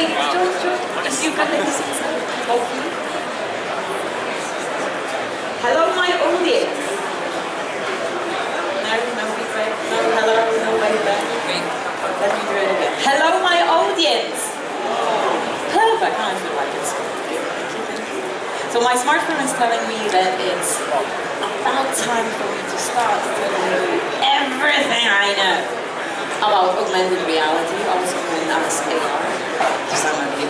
Wait, don't. If you can make this hopefully. Hello, my audience. No feedback. No, hello, no way back. Let me do it again. Hello, my audience. Perfect. I feel like it's good. So my smartphone is telling me that it's about time for me to start telling you everything I know about augmented reality, also known as AR, to some of you.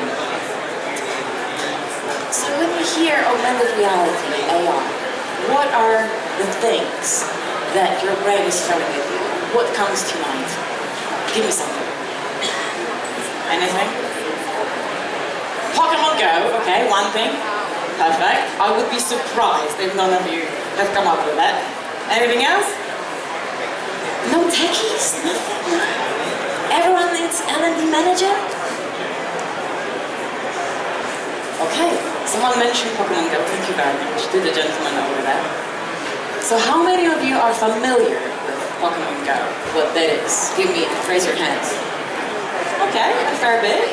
So when you hear augmented reality, AR, what are the things that your brain is throwing at you? What comes to mind? Give me something. Anything? Pokemon Go, okay, one thing. Perfect. I would be surprised if none of you have come up with that. Anything else? No techies? Nothing? Everyone needs L&D manager? Okay, someone mentioned Pokemon Go. Thank you very much to the gentleman over there. So how many of you are familiar with Pokemon Go? What that is? Raise your hands. Okay, a fair bit.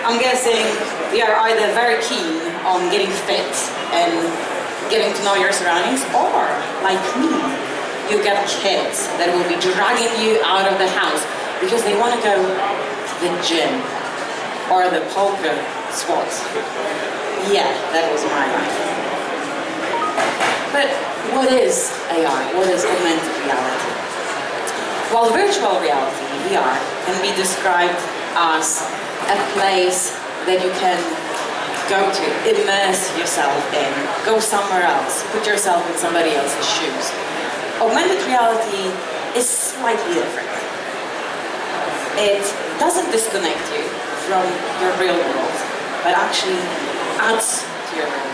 I'm guessing you are either very keen on getting fit and getting to know your surroundings, or, like me, you get kids that will be dragging you out of the house because they want to go to the gym or the poker spot. Yeah, that was my life. But what is AR? What is augmented reality? Well, virtual reality, VR, can be described as a place that you can go to, immerse yourself in, go somewhere else, put yourself in somebody else's shoes. Augmented reality is slightly different. It doesn't disconnect you from your real world, but actually adds to your real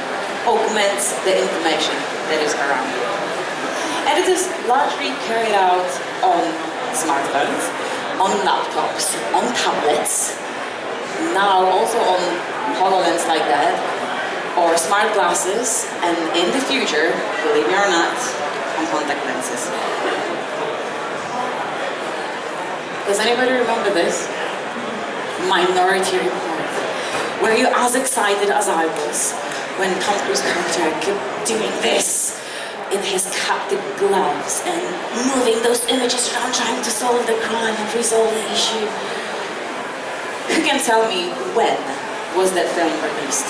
world, augments the information that is around you. And it is largely carried out on smartphones, on laptops, on tablets, now also on HoloLens like that, or smart glasses, and in the future, believe me or not, on contact lenses. Does anybody remember this? Minority Report. Were you as excited as I was when Tom Cruise's character kept doing this in his captive gloves and moving those images around trying to solve the crime and resolve the issue? Who can tell me when was that film released?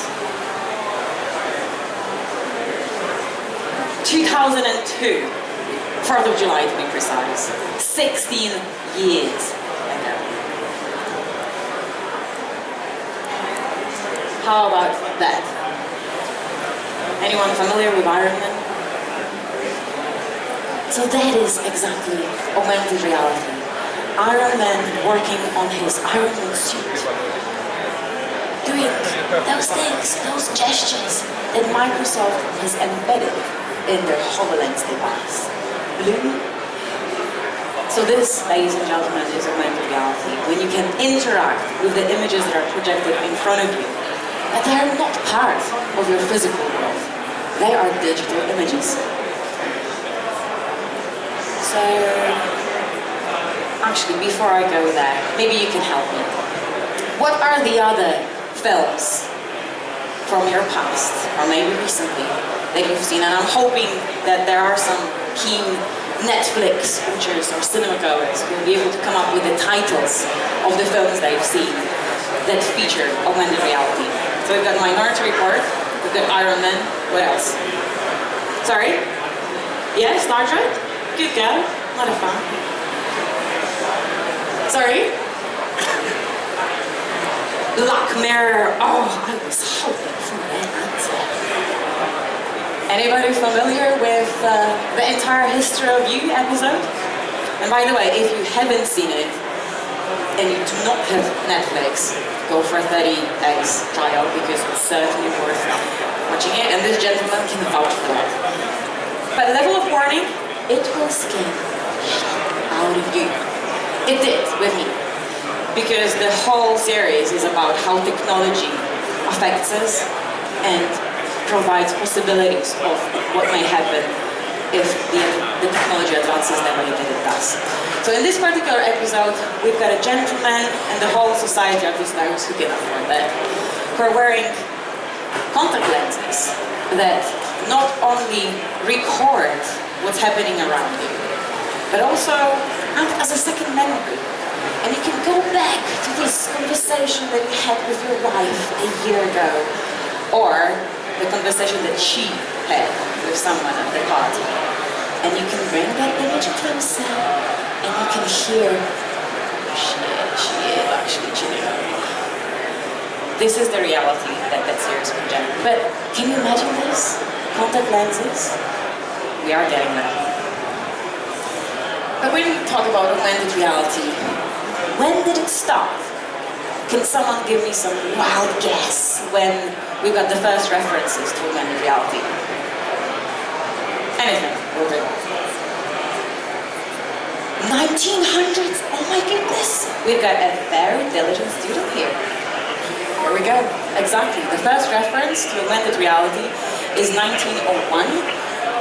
2002, 4th of July to be precise. 16 years ago. How about that? Anyone familiar with Iron Man? So that is exactly augmented reality. Iron Man working on his Iron Man suit, doing those things, those gestures that Microsoft has embedded in their HoloLens device. Blue. So this, ladies and gentlemen, is augmented reality, when you can interact with the images that are projected in front of you, but they are not part of your physical world. They are digital images. So, actually, before I go there, maybe you can help me. What are the other films from your past, or maybe recently, that you've seen? And I'm hoping that there are some keen Netflix watchers or cinema goers who will be able to come up with the titles of the films they've seen that feature augmented reality. So we've got Minority Report, we've got Iron Man, what else? Sorry? Yeah, Star Trek? Good girl, not a fan. Sorry? Black Mirror. Oh, I was hoping for that answer. Anybody familiar with the entire History of You episode? And by the way, if you haven't seen it and you do not have Netflix, go for a 30 days trial because it's certainly worth watching it, and this gentleman can vouch for that. But level of warning, it will scare the shit out of you. It did with me, because the whole series is about how technology affects us and provides possibilities of what may happen if the technology advances the way that it does. So in this particular episode, we've got a gentleman and the whole society, at least those who can afford that, who are wearing contact lenses that not only record what's happening around you, but also act as a second memory. And you can go back to this conversation that you had with your wife a year ago, or the conversation that she had with someone at the party. And you can bring that image closer, and you can hear, she is actually cheating on me. This is the reality that series projects. But can you imagine this? Contact lenses? We are getting there. But when we talk about augmented reality, when did it start? Can someone give me some wild guess when we got the first references to augmented reality? Anything will do. 1900s, oh my goodness. We've got a very diligent student here. Here we go, exactly. The first reference to augmented reality is 1901,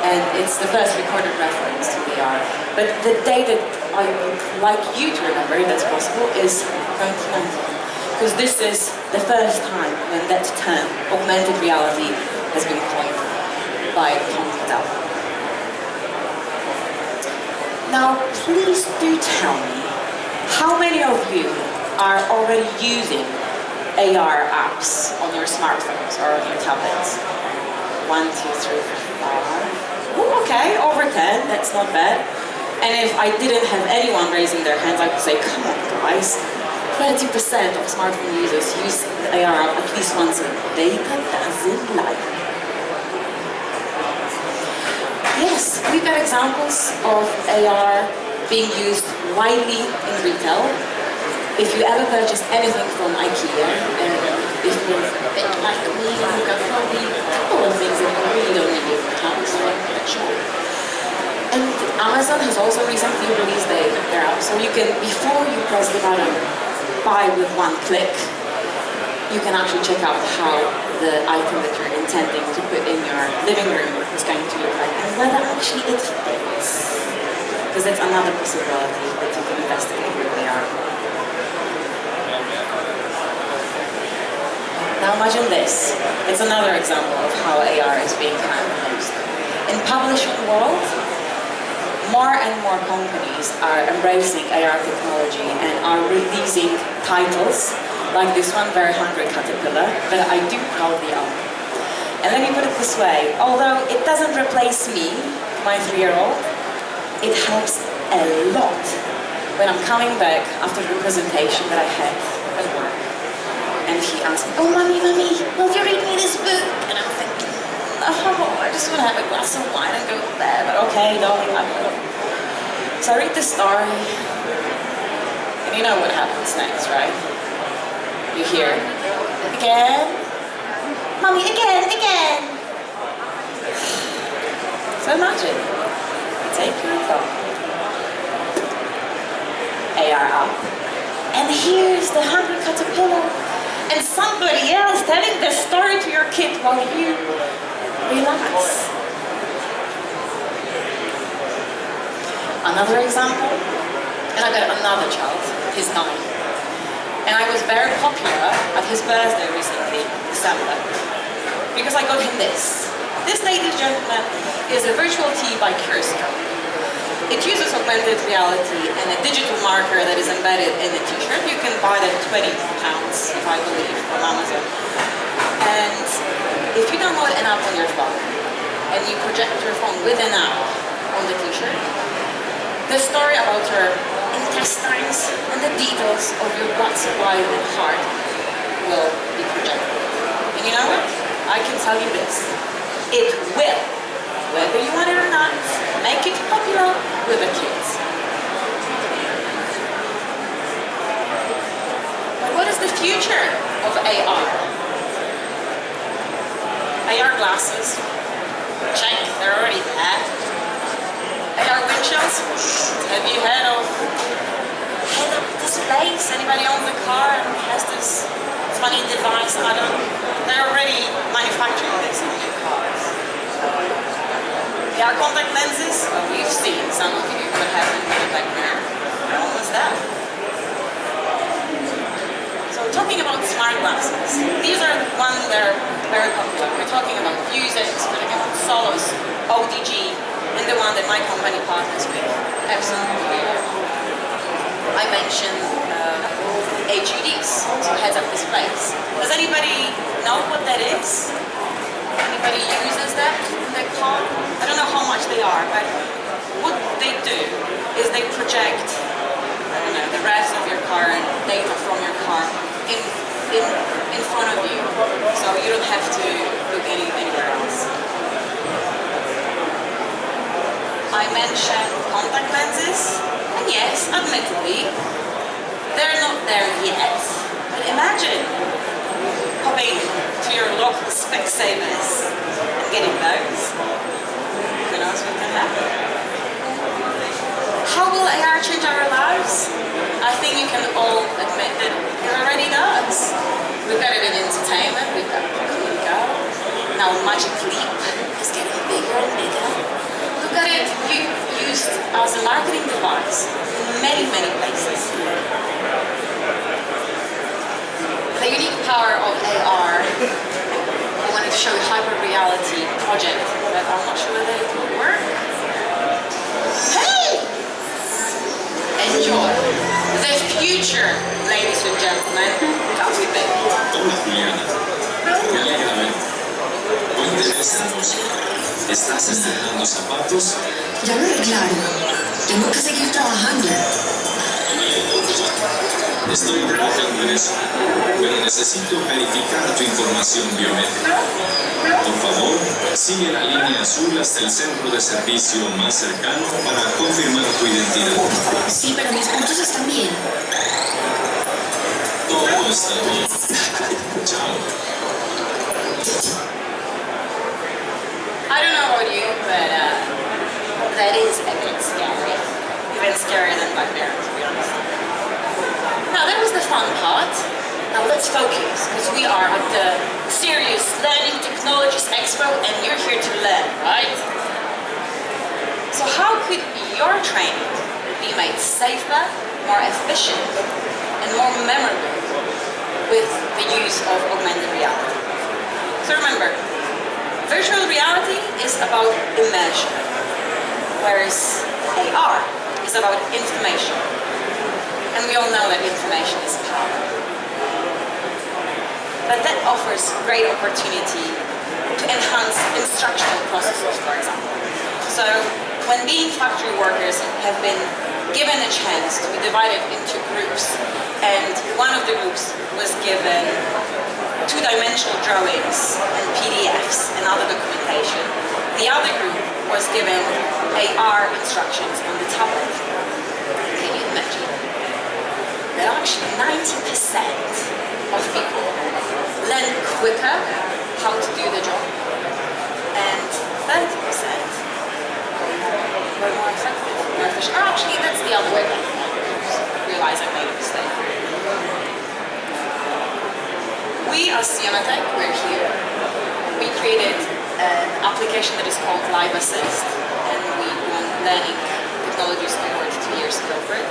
and it's the first recorded reference to VR. But the date that I would like you to remember, if that's possible, is 1990. Because this is the first time when that term, augmented reality, has been coined by Tom Cattell. Now, please do tell me, how many of you are already using AR apps on your smartphones or on your tablets? 1, 2, 3, 4, 5. Ooh, okay, over 10, that's not bad. And if I didn't have anyone raising their hands, I would say, come on guys, 20% of smartphone users use the AR app at least once a day. That doesn't lie. Yes, we've got examples of AR being used widely in retail. If you ever purchase anything from IKEA, and if you're a bit like me, you've got probably a couple of things that you really don't need in your house, so I'm not sure. And Amazon has also recently released their app, so you can, before you press the button, buy with one click, you can actually check out how the item that you're intending to put in your living room is going to look like, and whether actually it fits. Because that's another possibility that you can investigate with AR. Now imagine this. It's another example of how AR is being used. In publishing world, more and more companies are embracing AR technology and are releasing titles like this one, Very Hungry Caterpillar, that I do proudly own. And let me put it this way, although it doesn't replace me, my 3-year-old, it helps a lot when I'm coming back after the presentation that I had at work. And he asked me, oh mommy, will you read me this book? And I'm thinking, oh, I just want to have a glass of wine and go to bed, but okay, darling, I will. So I read the story, and you know what happens next, right? You hear, again, mommy, again. So imagine, take your phone, AR up, and here's the hungry caterpillar, and somebody else telling the story to your kid while you relax. Another example, and I've got another child, he's 9. And I was very popular at his birthday recently, December, because I got him this. This, ladies and gentlemen, is a virtual tee by Curioscope. It uses augmented reality and a digital marker that is embedded in the t-shirt. You can buy that £20, if I believe, from Amazon. And if you download an app on your phone, and you project your phone with an app on the t-shirt, the story about your intestines and the details of your blood supply and heart will be projected. And you know what? I can tell you this. It will, whether you want it or not, make it popular with the kids. But what is the future of AR? AR glasses? Check, they're already there. AR windshields? Have you heard of head-up displays? Anybody owns a car and has this funny device? I don't know. They're already manufacturing this in new cars. AR contact lenses? talking about smart glasses. These are ones that are very popular. We're talking about Vuzix, we're talking about Solos, ODG, and the one that my company partners with, Epson. I mentioned HUDs, so heads-up displays. Does anybody know what that is? Anybody uses that in their car? I don't know how much they are, but what they do is they project, I don't know, the rest of your car and data from your car in front of you, so you don't have to look anywhere else. I mentioned contact lenses, and yes, admittedly, they're not there yet, but imagine popping to your local Specsavers and getting those. Who knows what can happen? How will AR change our lives? I think you can all admit that it already does. We've got it in entertainment, we've got Cool Go. Now Magic Leap is getting bigger and bigger. We've got it used as a marketing device in many, many places. The unique power of AR, I wanted to show a hyper-reality project, but I'm not sure whether it will work. Hey! Enjoy the future, ladies and gentlemen. Come with me. Hola, Juliana. Me alegra verte. Buen interés en música. ¿Estás estrenando zapatos? Ya lo arreglaron. Tengo que seguir trabajando. Estoy trabajando en eso, pero necesito verificar tu información biométrica. Por favor, sigue la línea azul hasta el centro de servicio más cercano para confirmar tu identidad. Sí, pero mis puntos están bien. Todo está bien. Chao. I don't know about you, but that is a bit scary. Even scarier than Black Mirror, to be honest. Now that was the fun part. Now let's focus, because we are at the Serious Learning Technologies Expo and you're here to learn, right? So how could your training be made safer, more efficient, and more memorable with the use of augmented reality? So remember, virtual reality is about immersion, whereas AR is about information. And we all know that information is power. But that offers great opportunity to enhance instructional processes, for example. So when being factory workers have been given a chance to be divided into groups, and one of the groups was given two-dimensional drawings and PDFs and other documentation, the other group was given AR instructions on the tablet. Can you imagine? That actually 90% of people learn quicker how to do the job, and 30% were more effective, more efficient. Or actually, that's the other way around. I realize I made a mistake. We as Ionatech, we're here. We created an application that is called Live Assist, and we won Learning Technologies Award 2 years ago for it.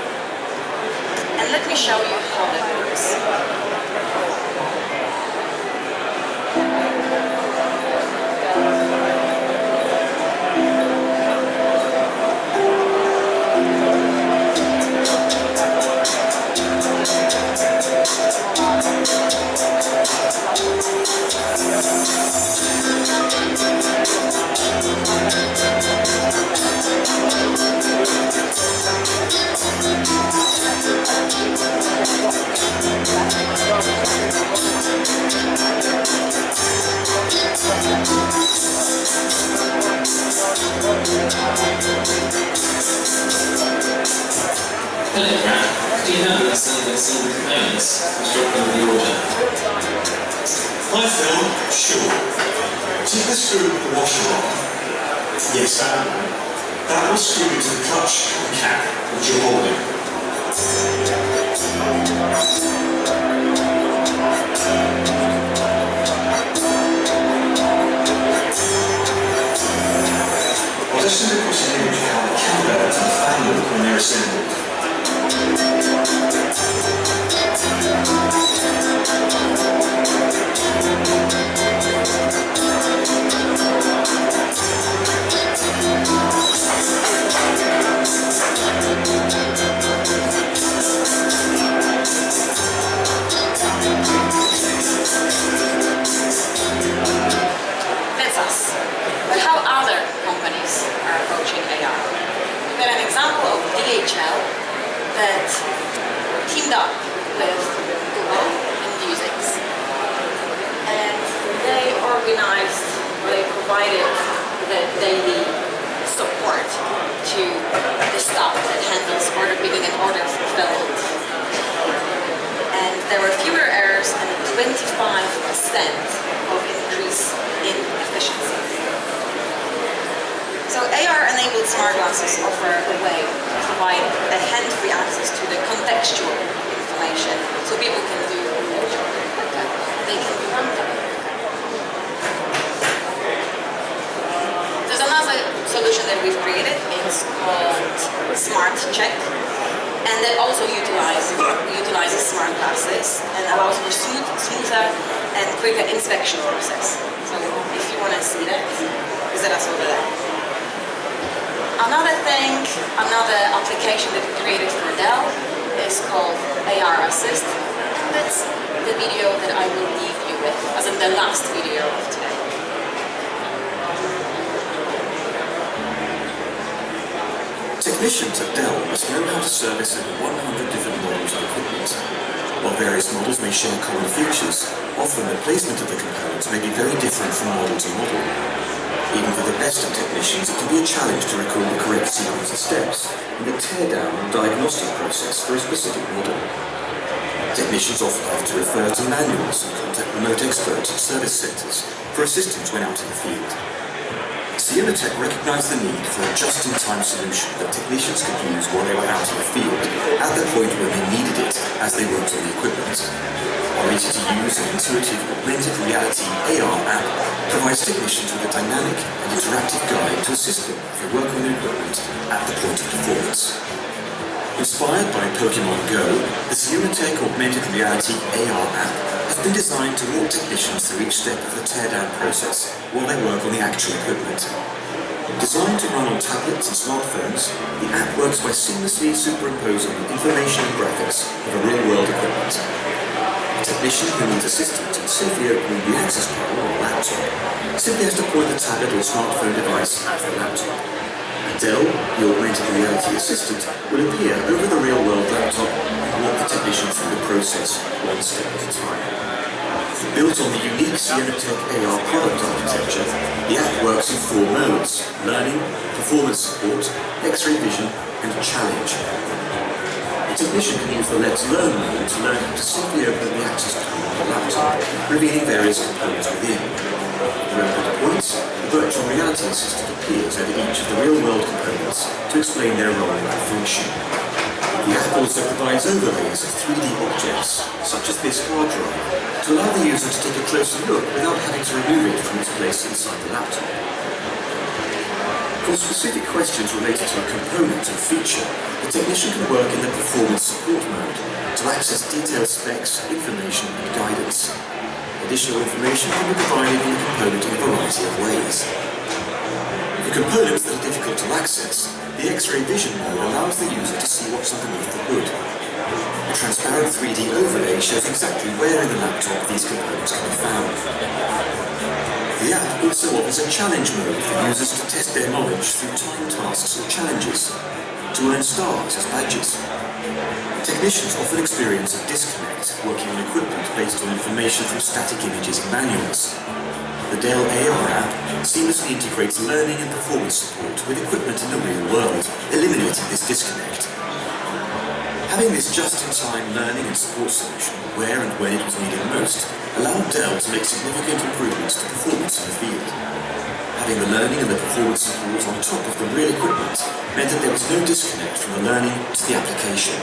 And let me show you how that works. Telegram, do you know that's some components constructing the order? Hi Phil, sure. Did the screw the washer on? Yes, that was screwed into the clutch cap which you're holding. I'll just send across an image of how the calibrator and the fan look when they're assembled. of increase in efficiency. So AR-enabled smart glasses offer a way to provide a hand-free access to the contextual information, so people can do their job quicker. They can do one thing. There's another solution that we've created. It's called Smart Check, and that also utilizes smart glasses and allows for smoother and quicker inspection process. So if you want to see that, visit us over there. Another application that we created for Dell is called AR Assist. That's the video that I will leave you with, as in the last video of today. Technicians at Dell must know how to service over 100 different models of equipment. While various models may share common features, often the placement of the components may be very different from model to model. Even for the best of technicians, it can be a challenge to recall the correct sequence of steps in the teardown and diagnostic process for a specific model. Technicians often have to refer to manuals and contact remote experts at service centres for assistance when out in the field. UlaTech recognised the need for a just-in-time solution that technicians could use while they were out in the field, at the point when they needed it as they worked on the equipment. Our easy-to-use and intuitive augmented reality AR app provides technicians with a dynamic and interactive guide to assist them as they work on their equipment at the point of performance. Inspired by Pokemon Go, the UlaTech augmented reality AR app has been designed to walk technicians through each step of the teardown process while they work on the actual equipment. Designed to run on tablets and smartphones, the app works by seamlessly superimposing information and graphics of a real-world equipment. A technician who needs assistance in safely opening the access panel on a laptop simply has to point the tablet or smartphone device at the laptop. At Dell, the augmented reality assistant will appear over the real-world laptop and walk the technician through the process one step at a time. Built on the unique UlaTech AR product architecture, the app works in 4 modes: learning, performance support, X-ray vision, and challenge. A technician can use the Let's Learn mode to learn how to safely open the access panel on the laptop, revealing various components within. Remember the points? The virtual reality assistant appears over each of the real-world components to explain their role and function. The app also provides overlays of 3D objects, such as this hard drive, to allow the user to take a closer look without having to remove it from its place inside the laptop. For specific questions related to a component or feature, the technician can work in the performance support mode to access detailed specs, information, and guidance. Additional information can be provided on the component in a variety of ways. For components that are difficult to access, the X-ray vision mode allows the user to see what's underneath the hood. A transparent 3D overlay shows exactly where in the laptop these components can be found. The app also offers a challenge mode for users to test their knowledge through timed tasks or challenges, to earn stars as badges. Technicians often experience a disconnect working on equipment based on information from static images and manuals. The Dell AR app seamlessly integrates learning and performance support with equipment in the real world, eliminating this disconnect. Having this just-in-time learning and support solution where and when it was needed most allowed Dell to make significant improvements to performance in the field. Having the learning and the performance support on top of the real equipment meant that there was no disconnect from the learning to the application.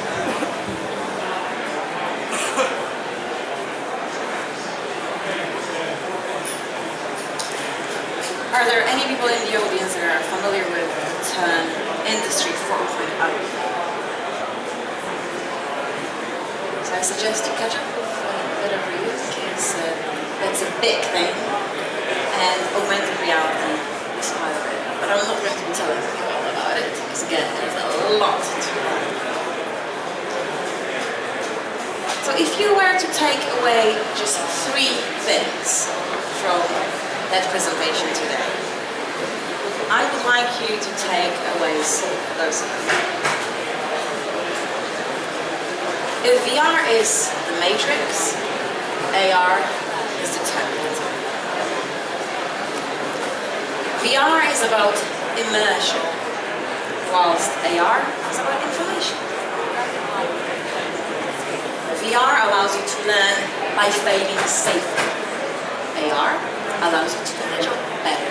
Are there any people in the audience that are familiar with the term Industry 4.0? So I suggest you catch up with a bit of review because that's a big thing, and augmented reality is part of it. But I'm not going to be telling you all about it because again, there's a lot to learn. So if you were to take away just 3 things from that presentation today, I would like you to take away those things. If VR is the matrix, AR is the tablet. VR is about immersion, whilst AR is about information. VR allows you to learn by failing safely, AR allows you to do the job better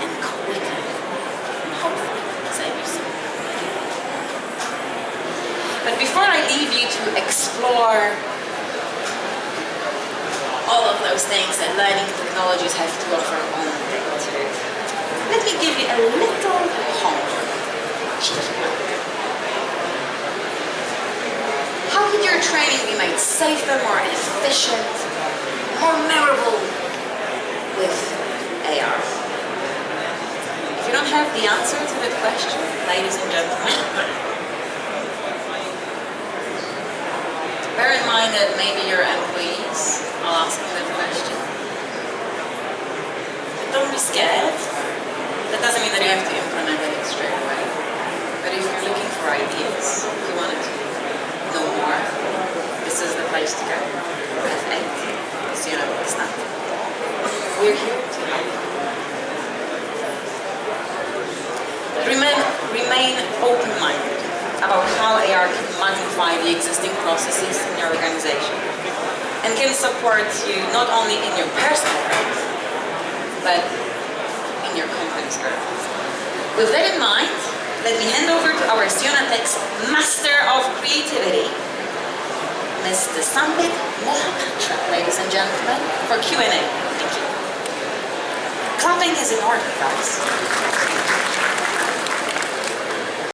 and quicker, and hopefully save you some money. But before I leave you to explore all of those things that learning technologies have to offer on day two, let me give you a little homework. How could your training be made safer, more efficient, more memorable with AR? If you don't have the answer to that question, ladies and gentlemen, bear in mind that maybe your employees are asking that question. But don't be scared. That doesn't mean that you have to implement it straight away. But if you're looking for ideas, if you wanted to know more, this is the place to go. F8, UlaSuperConnector. We're here to help you. Remain open-minded about how AR can magnify the existing processes in your organization and can support you not only in your personal growth, but in your company's growth. With that in mind, let me hand over to our Sionatech's Master of Creativity, Mr. Sambit Mohapatra, ladies and gentlemen, for Q&A. Thank you. Clapping is in order, guys.